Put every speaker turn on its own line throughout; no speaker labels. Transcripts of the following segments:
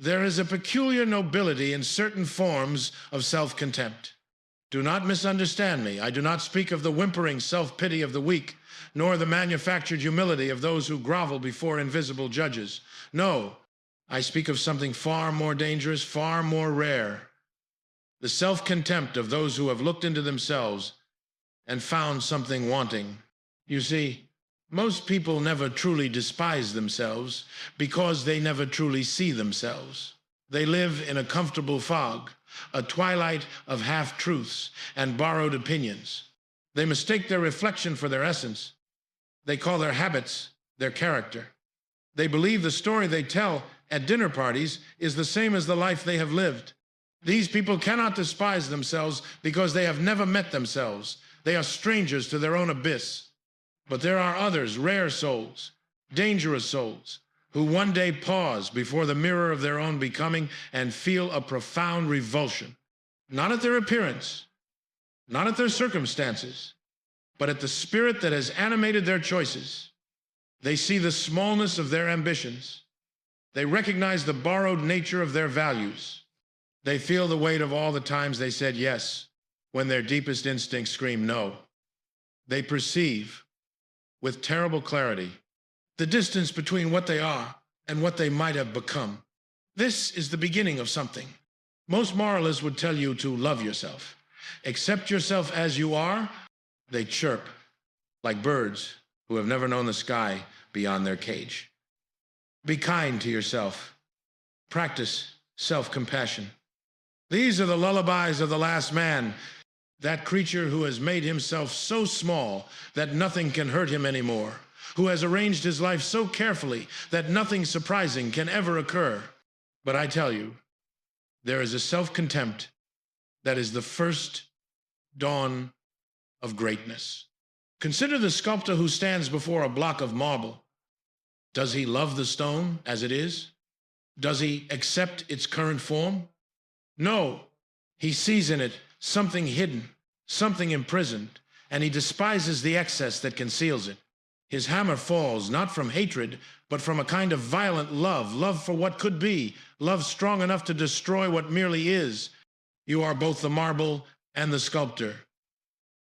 There is a peculiar nobility in certain forms of self-contempt. Do not misunderstand me. I do not speak of the whimpering self-pity of the weak, nor the manufactured humility of those who grovel before invisible judges. No, I speak of something far more dangerous, far more rare. The self-contempt of those who have looked into themselves and found something wanting. You see, most people never truly despise themselves because they never truly see themselves. They live in a comfortable fog, a twilight of half-truths and borrowed opinions. They mistake their reflection for their essence. They call their habits their character. They believe the story they tell at dinner parties is the same as the life they have lived. These people cannot despise themselves because they have never met themselves. They are strangers to their own abyss. But there are others, rare souls, dangerous souls, who one day pause before the mirror of their own becoming and feel a profound revulsion, not at their appearance, not at their circumstances, but at the spirit that has animated their choices. They see the smallness of their ambitions. They recognize the borrowed nature of their values. They feel the weight of all the times they said yes, when their deepest instincts scream no. They perceive, with terrible clarity, the distance between what they are and what they might have become. This is the beginning of something. Most moralists would tell you to love yourself. Accept yourself as you are. They chirp like birds who have never known the sky beyond their cage. Be kind to yourself. Practice self-compassion. These are the lullabies of the last man, that creature who has made himself so small that nothing can hurt him anymore, who has arranged his life so carefully that nothing surprising can ever occur. But I tell you, there is a self-contempt that is the first dawn of greatness. Consider the sculptor who stands before a block of marble. Does he love the stone as it is? Does he accept its current form? No, he sees in it something hidden, something imprisoned, and he despises the excess that conceals it. His hammer falls not from hatred, but from a kind of violent love, love for what could be, love strong enough to destroy what merely is. You are both the marble and the sculptor.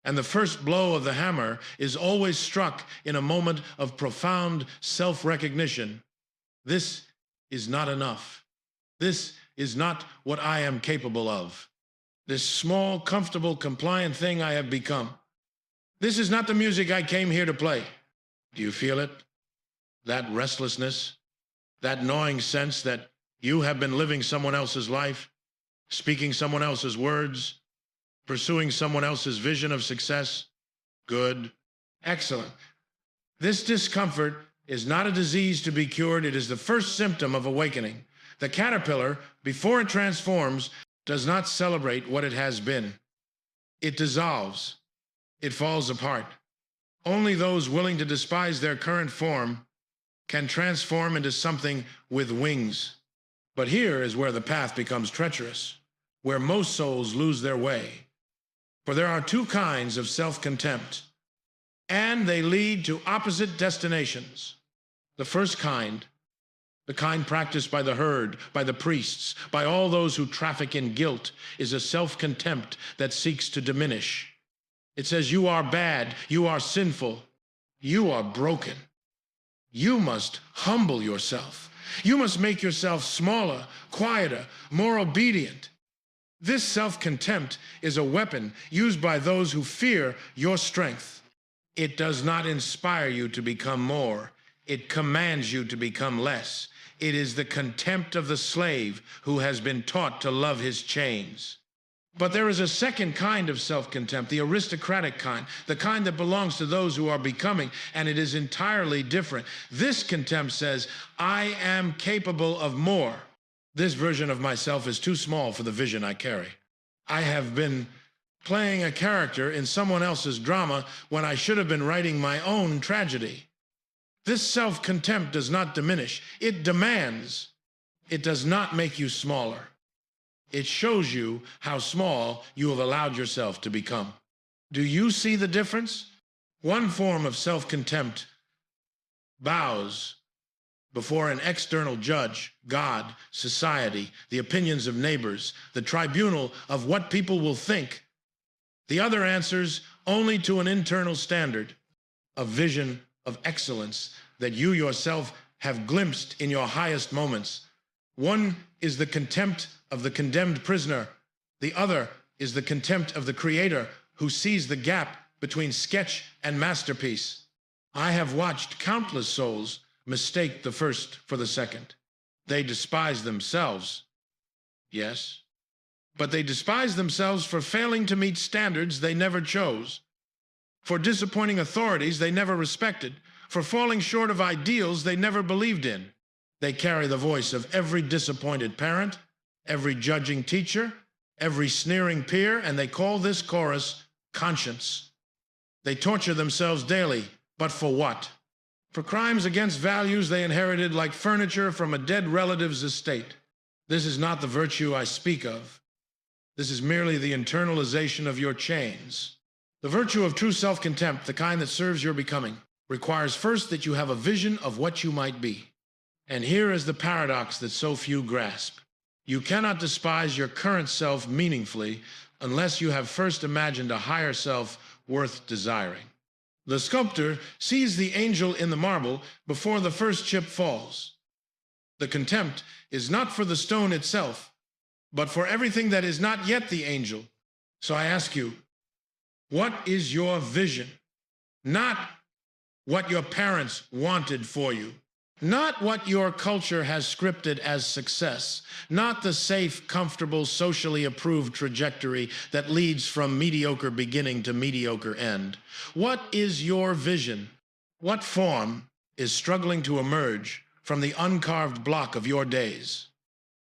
And the first blow of the hammer is always struck in a moment of profound self-recognition. This is not enough. This is not what I am capable of. This small, comfortable, compliant thing I have become. This is not the music I came here to play. Do you feel it? That restlessness, that gnawing sense that you have been living someone else's life, speaking someone else's words, pursuing someone else's vision of success? Good. Excellent. This discomfort is not a disease to be cured. It is the first symptom of awakening. The caterpillar, before it transforms, does not celebrate what it has been. It dissolves. It falls apart. Only those willing to despise their current form can transform into something with wings. But here is where the path becomes treacherous, where most souls lose their way. For there are two kinds of self-contempt, and they lead to opposite destinations. The first kind, the kind practiced by the herd, by the priests, by all those who traffic in guilt, is a self-contempt that seeks to diminish. It says, you are bad, you are sinful, you are broken. You must humble yourself. You must make yourself smaller, quieter, more obedient. This self-contempt is a weapon used by those who fear your strength. It does not inspire you to become more. It commands you to become less. It is the contempt of the slave who has been taught to love his chains. But there is a second kind of self-contempt, the aristocratic kind, the kind that belongs to those who are becoming, and it is entirely different. This contempt says, I am capable of more. This version of myself is too small for the vision I carry. I have been playing a character in someone else's drama when I should have been writing my own tragedy. This self-contempt does not diminish. It demands. It does not make you smaller. It shows you how small you have allowed yourself to become. Do you see the difference? One form of self-contempt bows before an external judge, God, society, the opinions of neighbors, the tribunal of what people will think. The other answers only to an internal standard, a vision of excellence that you yourself have glimpsed in your highest moments. One is the contempt of the condemned prisoner. The other is the contempt of the creator who sees the gap between sketch and masterpiece. I have watched countless souls mistake the first for the second. They despise themselves, yes, but they despise themselves for failing to meet standards they never chose, for disappointing authorities they never respected, for falling short of ideals they never believed in. They carry the voice of every disappointed parent, every judging teacher, every sneering peer, and they call this chorus conscience. They torture themselves daily, but for what? For crimes against values they inherited like furniture from a dead relative's estate. This is not the virtue I speak of. This is merely the internalization of your chains. The virtue of true self-contempt, the kind that serves your becoming, requires first that you have a vision of what you might be. And here is the paradox that so few grasp. You cannot despise your current self meaningfully unless you have first imagined a higher self worth desiring. The sculptor sees the angel in the marble before the first chip falls. The contempt is not for the stone itself, but for everything that is not yet the angel. So I ask you, what is your vision? Not what your parents wanted for you. Not what your culture has scripted as success, not the safe, comfortable, socially approved trajectory that leads from mediocre beginning to mediocre end. What is your vision? What form is struggling to emerge from the uncarved block of your days?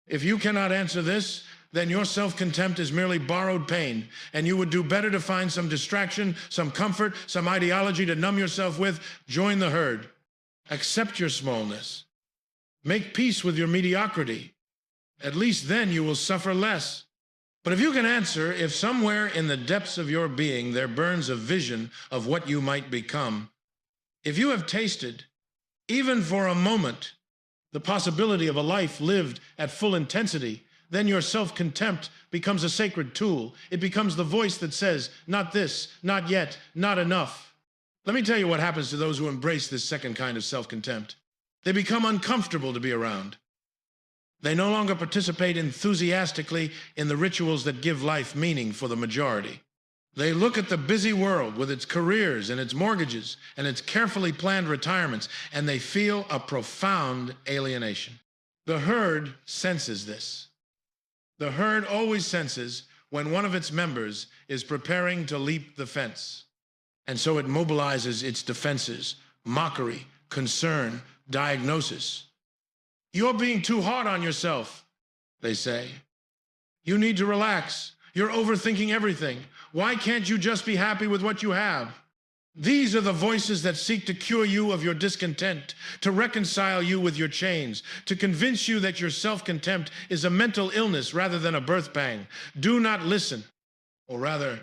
If you cannot answer this, then your self-contempt is merely borrowed pain, and you would do better to find some distraction, some comfort, some ideology to numb yourself with. Join the herd. Accept your smallness. Make peace with your mediocrity. At least then you will suffer less. But if you can answer, if somewhere in the depths of your being there burns a vision of what you might become, if you have tasted, even for a moment, the possibility of a life lived at full intensity, then your self-contempt becomes a sacred tool. It becomes the voice that says, not this, not yet, not enough. Let me tell you what happens to those who embrace this second kind of self-contempt. They become uncomfortable to be around. They no longer participate enthusiastically in the rituals that give life meaning for the majority. They look at the busy world with its careers and its mortgages and its carefully planned retirements, and they feel a profound alienation. The herd senses this. The herd always senses when one of its members is preparing to leap the fence. And so it mobilizes its defenses, mockery, concern, diagnosis. You're being too hard on yourself, they say. You need to relax. You're overthinking everything. Why can't you just be happy with what you have? These are the voices that seek to cure you of your discontent, to reconcile you with your chains, to convince you that your self-contempt is a mental illness rather than a birth pang. Do not listen, or rather,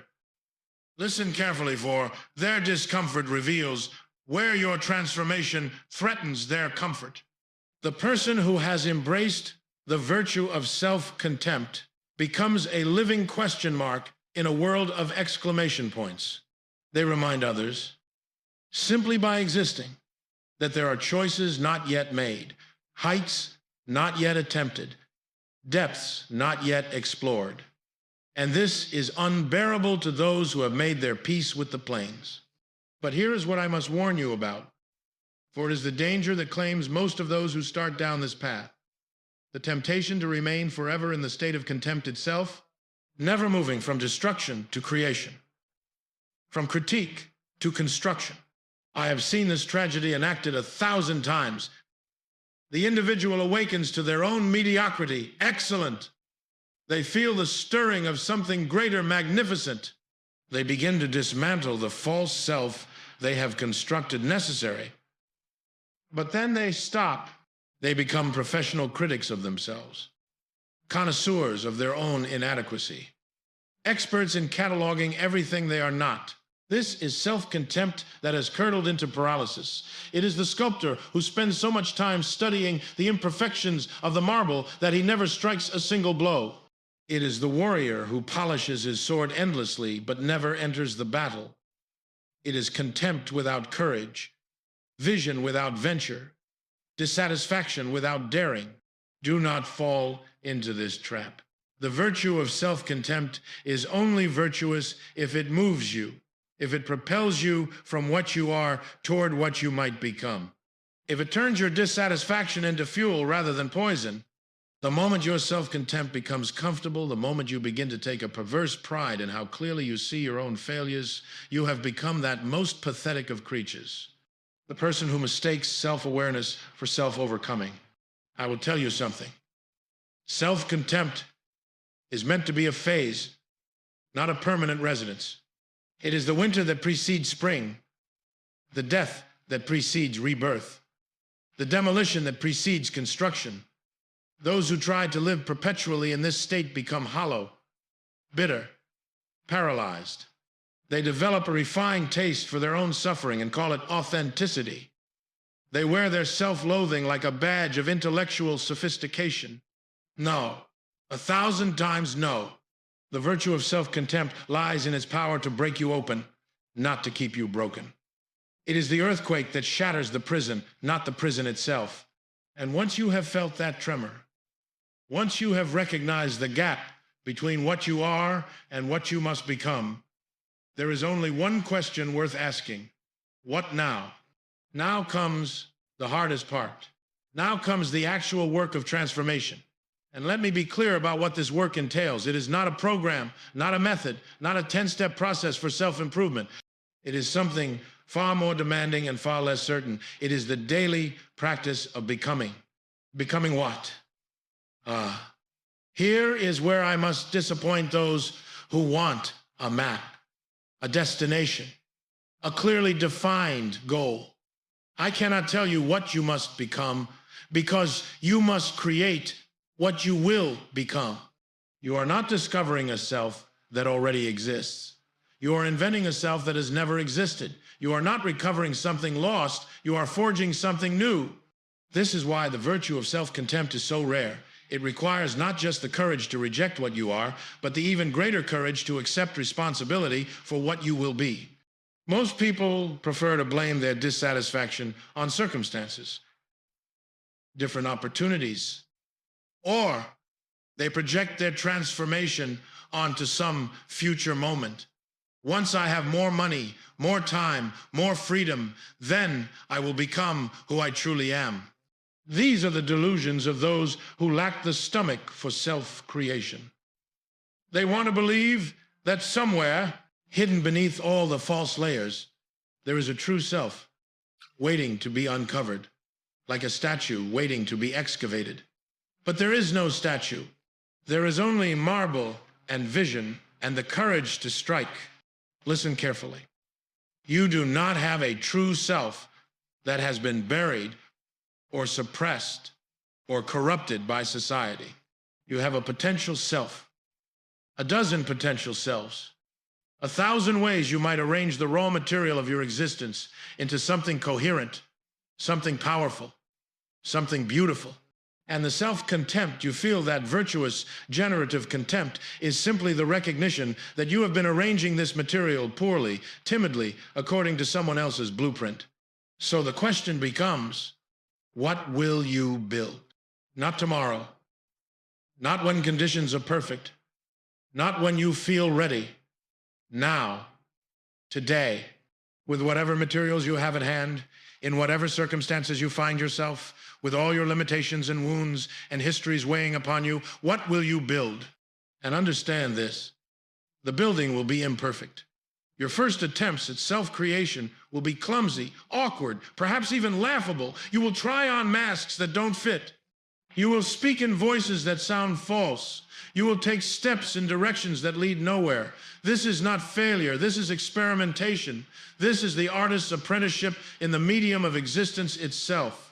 listen carefully, for their discomfort reveals where your transformation threatens their comfort. The person who has embraced the virtue of self-contempt becomes a living question mark in a world of exclamation points. They remind others, simply by existing, that there are choices not yet made, heights not yet attempted, depths not yet explored. And this is unbearable to those who have made their peace with the plains. But here is what I must warn you about, for it is the danger that claims most of those who start down this path. The temptation to remain forever in the state of contempt itself, never moving from destruction to creation, from critique to construction. I have seen this tragedy enacted 1,000 times. The individual awakens to their own mediocrity. Excellent. They feel the stirring of something greater, magnificent. They begin to dismantle the false self they have constructed necessary. But then they stop. They become professional critics of themselves, connoisseurs of their own inadequacy, experts in cataloging everything they are not, This is self-contempt that has curdled into paralysis. It is the sculptor who spends so much time studying the imperfections of the marble that he never strikes a single blow. It is the warrior who polishes his sword endlessly but never enters the battle. It is contempt without courage, vision without venture, dissatisfaction without daring. Do not fall into this trap. The virtue of self-contempt is only virtuous if it moves you, if it propels you from what you are toward what you might become. If it turns your dissatisfaction into fuel rather than poison, the moment your self-contempt becomes comfortable, the moment you begin to take a perverse pride in how clearly you see your own failures, you have become that most pathetic of creatures, the person who mistakes self-awareness for self-overcoming. I will tell you something. Self-contempt is meant to be a phase, not a permanent residence. It is the winter that precedes spring, the death that precedes rebirth, the demolition that precedes construction. Those who try to live perpetually in this state become hollow, bitter, paralyzed. They develop a refined taste for their own suffering and call it authenticity. They wear their self-loathing like a badge of intellectual sophistication. No, 1,000 times no. The virtue of self-contempt lies in its power to break you open, not to keep you broken. It is the earthquake that shatters the prison, not the prison itself. And once you have felt that tremor, once you have recognized the gap between what you are and what you must become, there is only one question worth asking. What now? Now comes the hardest part. Now comes the actual work of transformation. And let me be clear about what this work entails. It is not a program, not a method, not a 10-step process for self-improvement. It is something far more demanding and far less certain. It is the daily practice of becoming. Becoming what? Here is where I must disappoint those who want a map, a destination, a clearly defined goal. I cannot tell you what you must become because you must create what you will become. You are not discovering a self that already exists. You are inventing a self that has never existed. You are not recovering something lost. You are forging something new. This is why the virtue of self-contempt is so rare. It requires not just the courage to reject what you are, but the even greater courage to accept responsibility for what you will be. Most people prefer to blame their dissatisfaction on circumstances, different opportunities, or they project their transformation onto some future moment. Once I have more money, more time, more freedom, then I will become who I truly am. These are the delusions of those who lack the stomach for self-creation. They want to believe that somewhere, hidden beneath all the false layers, there is a true self waiting to be uncovered, like a statue waiting to be excavated. But there is no statue. There is only marble and vision and the courage to strike. Listen carefully. You do not have a true self that has been buried or suppressed or corrupted by society. You have a potential self, a dozen potential selves, 1,000 ways you might arrange the raw material of your existence into something coherent, something powerful, something beautiful. And the self-contempt you feel, that virtuous, generative contempt, is simply the recognition that you have been arranging this material poorly, timidly, according to someone else's blueprint. So the question becomes, what will you build? Not tomorrow, not when conditions are perfect, not when you feel ready. Now, today, with whatever materials you have at hand, in whatever circumstances you find yourself, with all your limitations and wounds and histories weighing upon you, what will you build? And understand this, the building will be imperfect. Your first attempts at self-creation will be clumsy, awkward, perhaps even laughable. You will try on masks that don't fit. You will speak in voices that sound false. You will take steps in directions that lead nowhere. This is not failure. This is experimentation. This is the artist's apprenticeship in the medium of existence itself.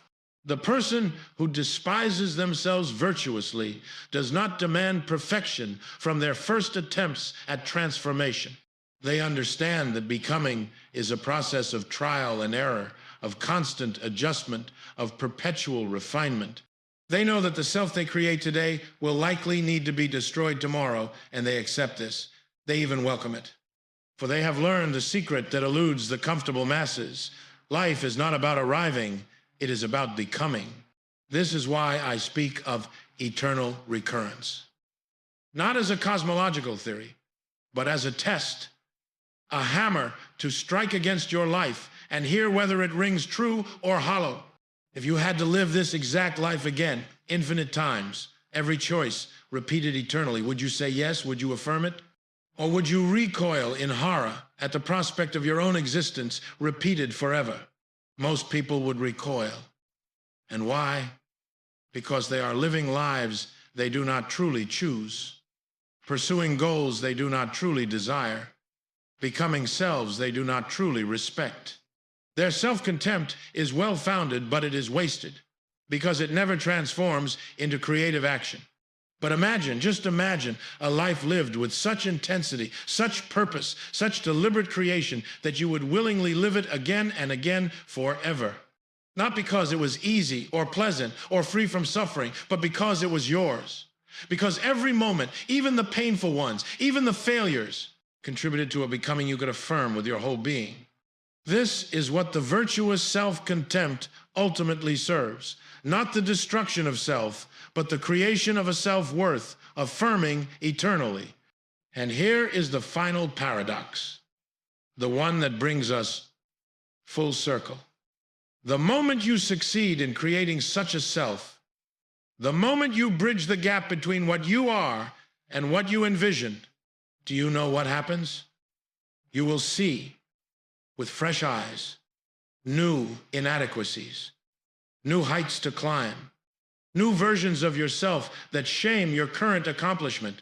The person who despises themselves virtuously does not demand perfection from their first attempts at transformation. They understand that becoming is a process of trial and error, of constant adjustment, of perpetual refinement. They know that the self they create today will likely need to be destroyed tomorrow, and they accept this. They even welcome it. For they have learned the secret that eludes the comfortable masses. Life is not about arriving, it is about becoming. This is why I speak of eternal recurrence. Not as a cosmological theory, but as a test, a hammer to strike against your life and hear whether it rings true or hollow. If you had to live this exact life again, infinite times, every choice repeated eternally, would you say yes? Would you affirm it? Or would you recoil in horror at the prospect of your own existence repeated forever? Most people would recoil. And why? Because they are living lives they do not truly choose, pursuing goals they do not truly desire, becoming selves they do not truly respect. Their self-contempt is well-founded, but it is wasted, because it never transforms into creative action. But imagine, just imagine, a life lived with such intensity, such purpose, such deliberate creation, that you would willingly live it again and again forever. Not because it was easy or pleasant or free from suffering, but because it was yours. Because every moment, even the painful ones, even the failures, contributed to a becoming you could affirm with your whole being. This is what the virtuous self-contempt ultimately serves. Not the destruction of self, but the creation of a self-worth, affirming eternally. And here is the final paradox, the one that brings us full circle. The moment you succeed in creating such a self, the moment you bridge the gap between what you are and what you envision, do you know what happens? You will see with fresh eyes new inadequacies, new heights to climb, new versions of yourself that shame your current accomplishment.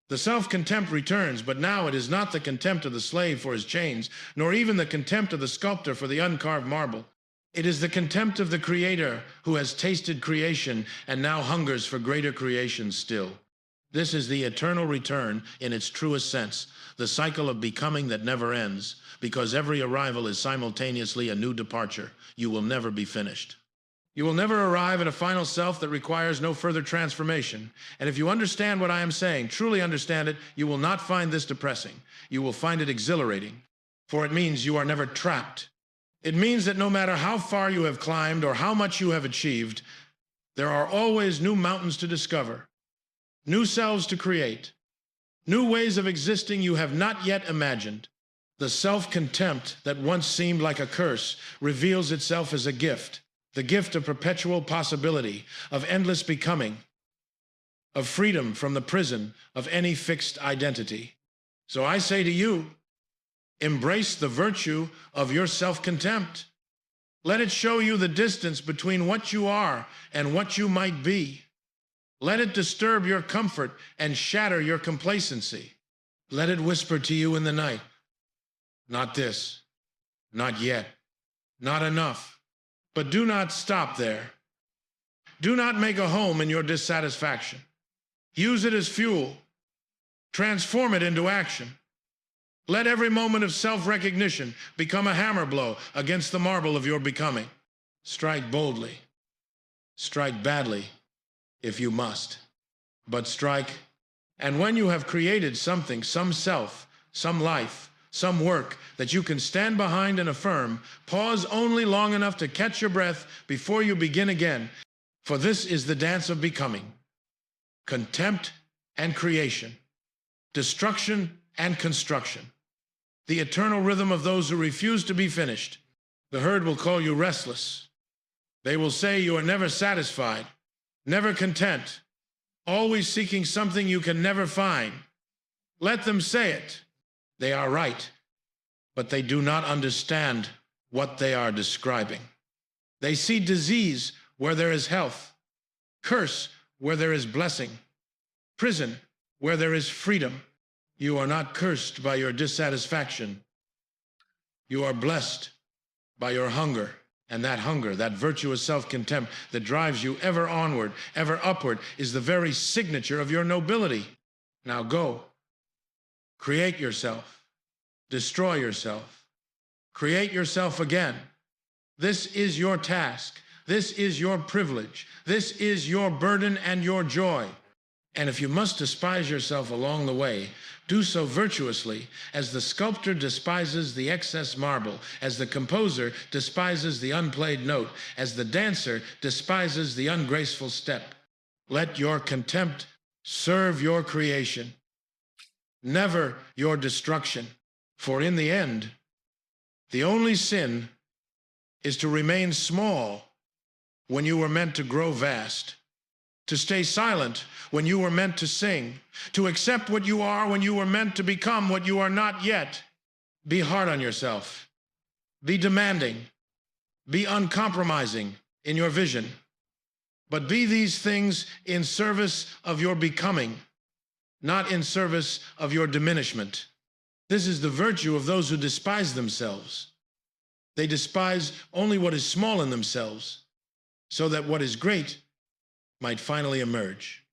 The self-contempt returns, but now it is not the contempt of the slave for his chains, nor even the contempt of the sculptor for the uncarved marble. It is the contempt of the Creator who has tasted creation and now hungers for greater creation still. This is the eternal return in its truest sense, the cycle of becoming that never ends, because every arrival is simultaneously a new departure. You will never be finished. You will never arrive at a final self that requires no further transformation. And if you understand what I am saying, truly understand it, you will not find this depressing. You will find it exhilarating, for it means you are never trapped. It means that no matter how far you have climbed or how much you have achieved, there are always new mountains to discover, new selves to create, new ways of existing you have not yet imagined. The self-contempt that once seemed like a curse reveals itself as a gift, the gift of perpetual possibility, of endless becoming, of freedom from the prison of any fixed identity. So I say to you, embrace the virtue of your self-contempt. Let it show you the distance between what you are and what you might be. Let it disturb your comfort and shatter your complacency. Let it whisper to you in the night, not this, not yet, not enough. But do not stop there. Do not make a home in your dissatisfaction. Use it as fuel. Transform it into action. Let every moment of self-recognition become a hammer blow against the marble of your becoming. Strike boldly. Strike badly, if you must. But strike, and when you have created something, some self, some life, some work that you can stand behind and affirm, pause only long enough to catch your breath before you begin again. For this is the dance of becoming. Contempt and creation. Destruction and construction. The eternal rhythm of those who refuse to be finished. The herd will call you restless. They will say you are never satisfied, never content, always seeking something you can never find. Let them say it. They are right, but they do not understand what they are describing. They see disease where there is health, curse where there is blessing, prison where there is freedom. You are not cursed by your dissatisfaction. You are blessed by your hunger, and that hunger, that virtuous self-contempt that drives you ever onward, ever upward, is the very signature of your nobility. Now go. Create yourself. Destroy yourself. Create yourself again. This is your task. This is your privilege. This is your burden and your joy. And if you must despise yourself along the way, do so virtuously, as the sculptor despises the excess marble, as the composer despises the unplayed note, as the dancer despises the ungraceful step. Let your contempt serve your creation, never your destruction. For in the end, the only sin is to remain small when you were meant to grow vast, to stay silent when you were meant to sing, to accept what you are when you were meant to become what you are not yet. Be hard on yourself. Be demanding. Be uncompromising in your vision. But be these things in service of your becoming, not in service of your diminishment. This is the virtue of those who despise themselves. They despise only what is small in themselves, so that what is great might finally emerge.